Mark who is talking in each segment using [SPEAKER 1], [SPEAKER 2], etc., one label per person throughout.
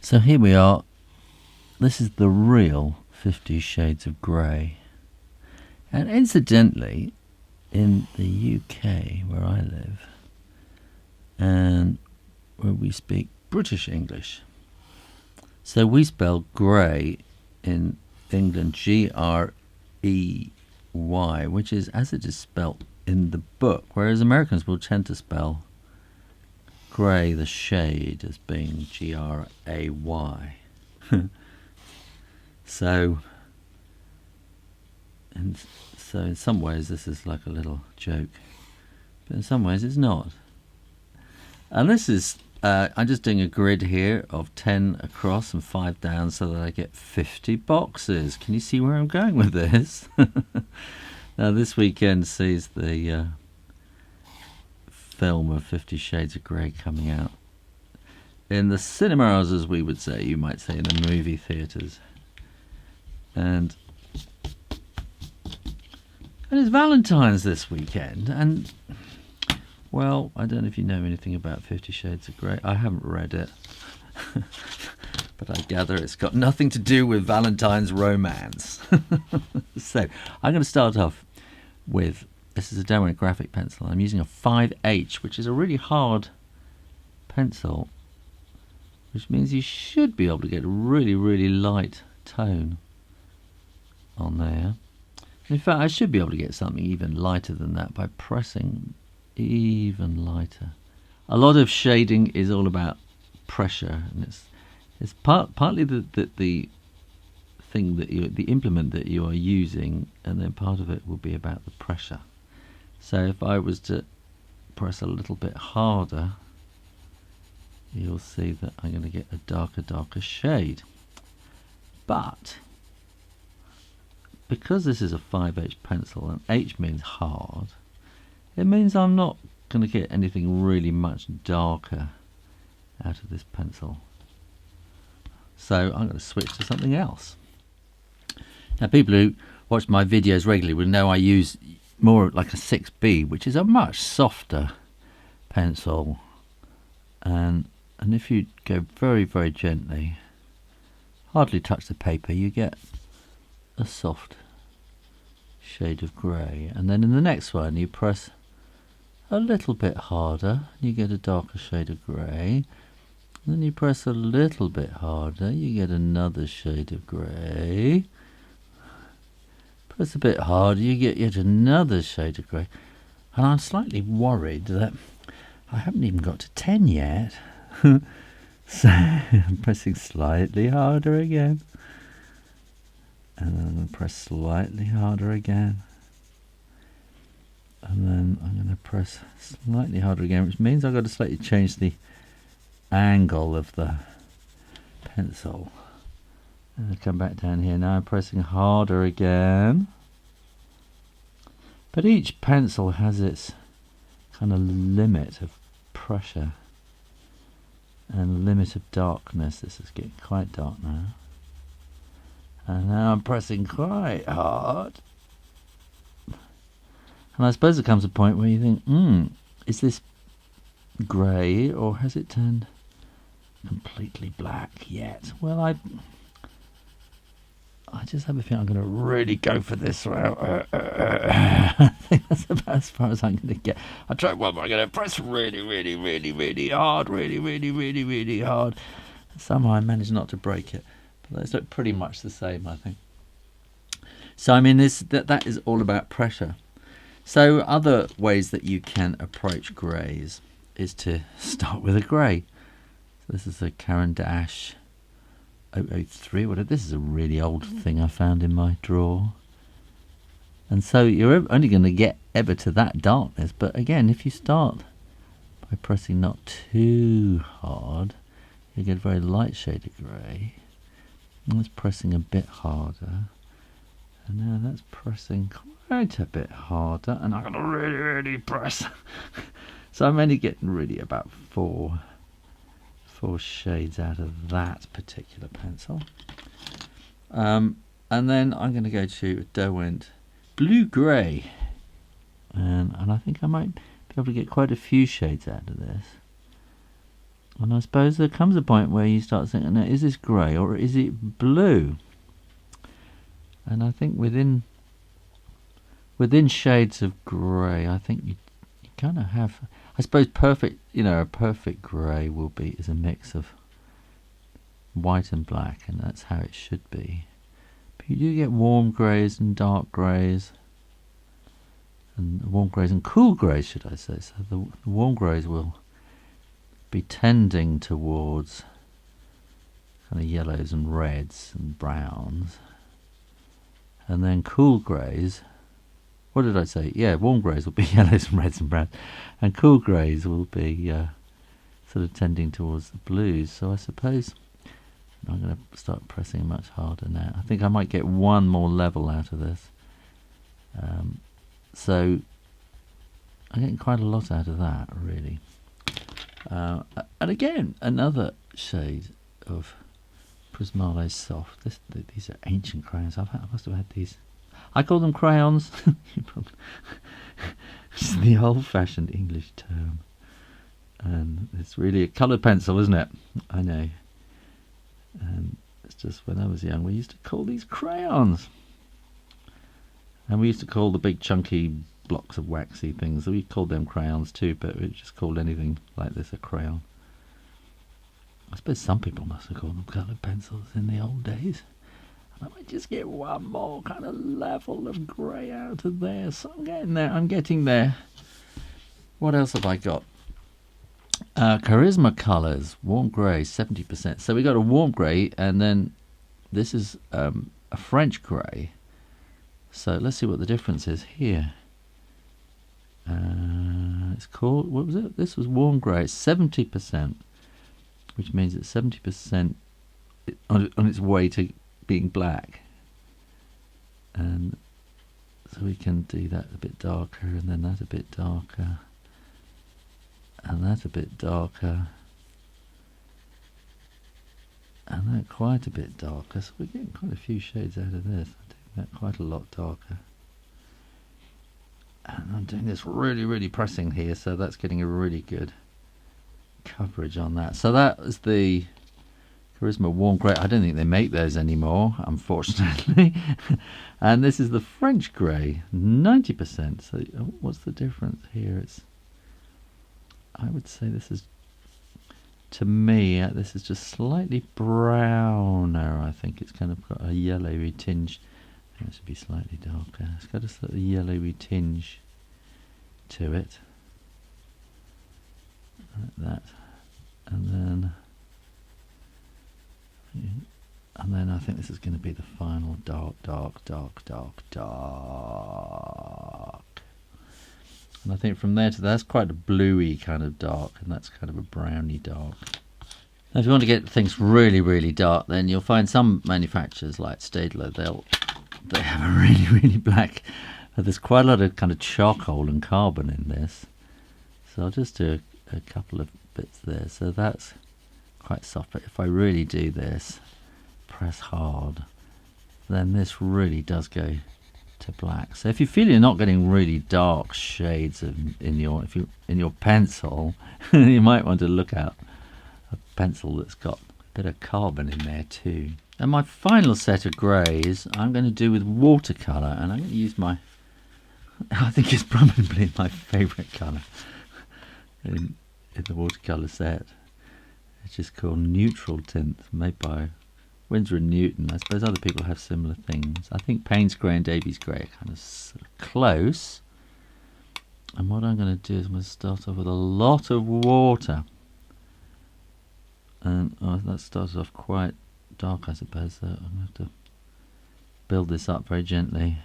[SPEAKER 1] So here we are. This is the real 50 Shades of Grey. And incidentally, in the UK where I live, and where we speak British English, so we spell grey in England G-R-E-Y, which is as it is spelt in the book, whereas Americans will tend to spell grey, the shade, as being G-R-A-Y. So in some ways this is like a little joke, but in some ways it's not. And this is, I'm just doing a grid here of 10 across and 5 down so that I get 50 boxes. Can you see where I'm going with this? Now this weekend sees the film of 50 Shades of Grey coming out in the cinemas, as we would say, you might say in the movie theatres. And it's Valentine's this weekend, and well, I don't know if you know anything about 50 Shades of Grey. I haven't read it, but I gather it's got nothing to do with Valentine's romance. So I'm going to start off with, this is a Derwent Graphite pencil. I'm using a 5H, which is a really hard pencil, which means you should be able to get a really, really light tone on there. In fact, I should be able to get something even lighter than that by pressing even lighter. A lot of shading is all about pressure, and it's partly the thing that the implement that you are using, and then part of it will be about the pressure. So if I was to press a little bit harder, you'll see that I'm going to get a darker shade. But because this is a 5H pencil and H means hard, it means I'm not going to get anything really much darker out of this pencil. So I'm going to switch to something else. Now people who watch my videos regularly will know I use more like a 6B, which is a much softer pencil, and if you go very, very gently, hardly touch the paper, you get a soft shade of grey. And then in the next one you press a little bit harder, you get a darker shade of grey. Then you press a little bit harder, you get another shade of grey. Press a bit harder, you get yet another shade of grey. And I'm slightly worried that I haven't even got to 10 yet. So I'm pressing slightly harder again, and then I'm going to press slightly harder again, and then I'm going to press slightly harder again, which means I've got to slightly change the angle of the pencil. And I come back down here. Now I'm pressing harder again, but each pencil has its kind of limit of pressure and limit of darkness. This is getting quite dark now, and now I'm pressing quite hard, and I suppose there comes a point where you think, is this grey or has it turned completely black yet? Well, I just have a feeling I'm going to really go for this route. I think that's about as far as I'm going to get. I'll try one more. I'm going to press really, really, really, really hard. Really, really, really, really hard. Somehow I managed not to break it. But those look pretty much the same, I think. So, I mean, that is all about pressure. So, other ways that you can approach greys is to start with a grey. So this is a Caran d'Ache 003. This is a really old thing I found in my drawer. And so you're only going to get ever to that darkness. But again, if you start by pressing not too hard, you get a very light shade of grey. And that's pressing a bit harder. And now that's pressing quite a bit harder. And I'm going to really, really press. So I'm only getting really about four shades out of that particular pencil. And then I'm going to go to Derwent Blue Grey, and I think I might be able to get quite a few shades out of this. And I suppose there comes a point where you start thinking, now, is this grey or is it blue? And I think within shades of grey, I think you kind of have, I suppose, perfect. A perfect grey is a mix of white and black, and that's how it should be. But you do get warm greys and dark greys, and warm greys and cool greys, should I say? So the warm greys will be tending towards kind of yellows and reds and browns, and then cool greys, what did I say? Yeah, warm greys will be yellows and reds and browns, and cool greys will be sort of tending towards the blues. So I suppose I'm going to start pressing much harder now. I think I might get one more level out of this. So I'm getting quite a lot out of that, really. And again, another shade of Prismalo Soft. These are ancient crayons. I must have had these. I call them crayons. It's the old-fashioned English term. And it's really a coloured pencil, isn't it? I know. And it's just when I was young, we used to call these crayons. And we used to call the big chunky blocks of waxy things, we called them crayons too, but we just called anything like this a crayon. I suppose some people must have called them coloured pencils in the old days. And I might just get one more kind of level of grey out of there. So I'm getting there. What else have I got? Charisma colours, warm grey, 70%. So we got a warm grey, and then this is a French grey. So let's see what the difference is here. It's called, what was it? This was warm grey, 70%, which means it's 70% on its way to being black. And so we can do that a bit darker, and then that a bit darker, and that a bit darker, and that quite a bit darker. So we're getting quite a few shades out of this. I'm doing that quite a lot darker. And I'm doing this really, really pressing here, so that's getting a really good coverage on that. So that is the Charisma Warm Grey. I don't think they make those anymore, unfortunately. And this is the French Grey, 90%. So what's the difference here? I would say this is, to me, this is just slightly browner. I think it's kind of got a yellowy tinge. It should be slightly darker. It's got a sort of yellowy tinge to it, like that, and then I think this is going to be the final dark. And I think from there to there, that's quite a bluey kind of dark, and that's kind of a browny dark. Now, if you want to get things really, really dark, then you'll find some manufacturers like Staedtler, they have a really, really black. There's quite a lot of kind of charcoal and carbon in this. So I'll just do a couple of bits there. So that's quite soft. But if I really do this, press hard, then this really does go to black. So if you feel you're not getting really dark shades in your pencil, you might want to look at a pencil that's got a bit of carbon in there too. And my final set of greys I'm going to do with watercolour, and I'm going to use I think it's probably my favourite colour in the watercolour set. It's just called Neutral Tint, made by Winsor & Newton. I suppose other people have similar things. I think Payne's Grey and Davies Grey are kind of close. And what I'm going to do is I'm going to start off with a lot of water. And that starts off quite dark, I suppose, so I'm going to have to build this up very gently.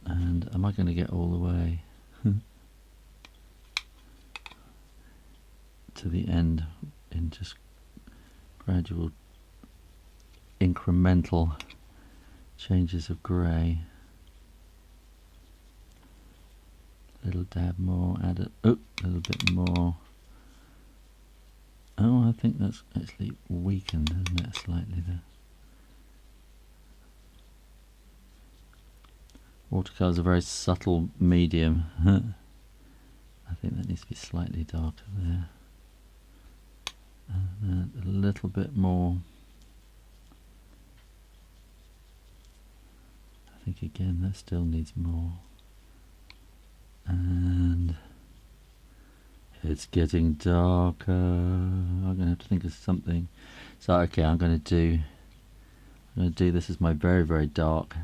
[SPEAKER 1] And am I going to get all the way to the end in just gradual incremental changes of grey? A little dab more, add a little bit more. Oh, I think that's actually weakened, isn't it, slightly there. Watercolour is a very subtle medium. I think that needs to be slightly darker there. And a little bit more. I think again that still needs more. And it's getting darker. I'm going to have to think of something. So okay, I'm going to do this as my very, very dark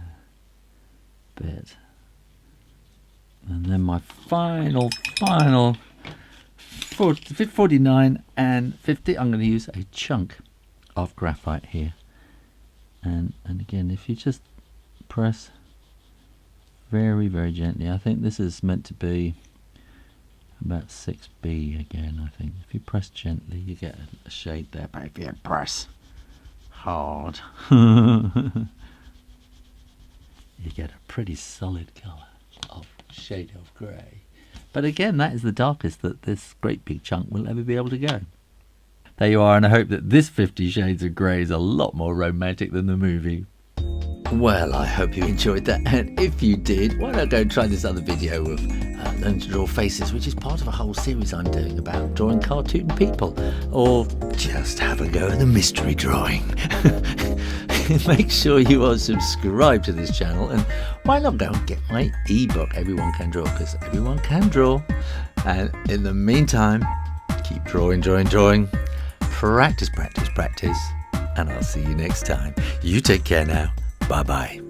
[SPEAKER 1] bit. And then my final 49 and 50, I'm going to use a chunk of graphite here. And again, if you just press very, very gently, I think this is meant to be about 6B again, I think. If you press gently, you get a shade there, but if you press hard, you get a pretty solid colour of shade of grey. But again, that is the darkest that this great big chunk will ever be able to go. There you are, and I hope that this 50 Shades of Grey is a lot more romantic than the movie. Well, I hope you enjoyed that, and if you did, why not go and try this other video of learning to draw faces, which is part of a whole series I'm doing about drawing cartoon people, or just have a go at the mystery drawing. Make sure you are subscribed to this channel, and why not go and get my ebook, Everyone Can Draw, because everyone can draw. And in the meantime, keep drawing, practice, and I'll see you next time. You take care now. Bye-bye.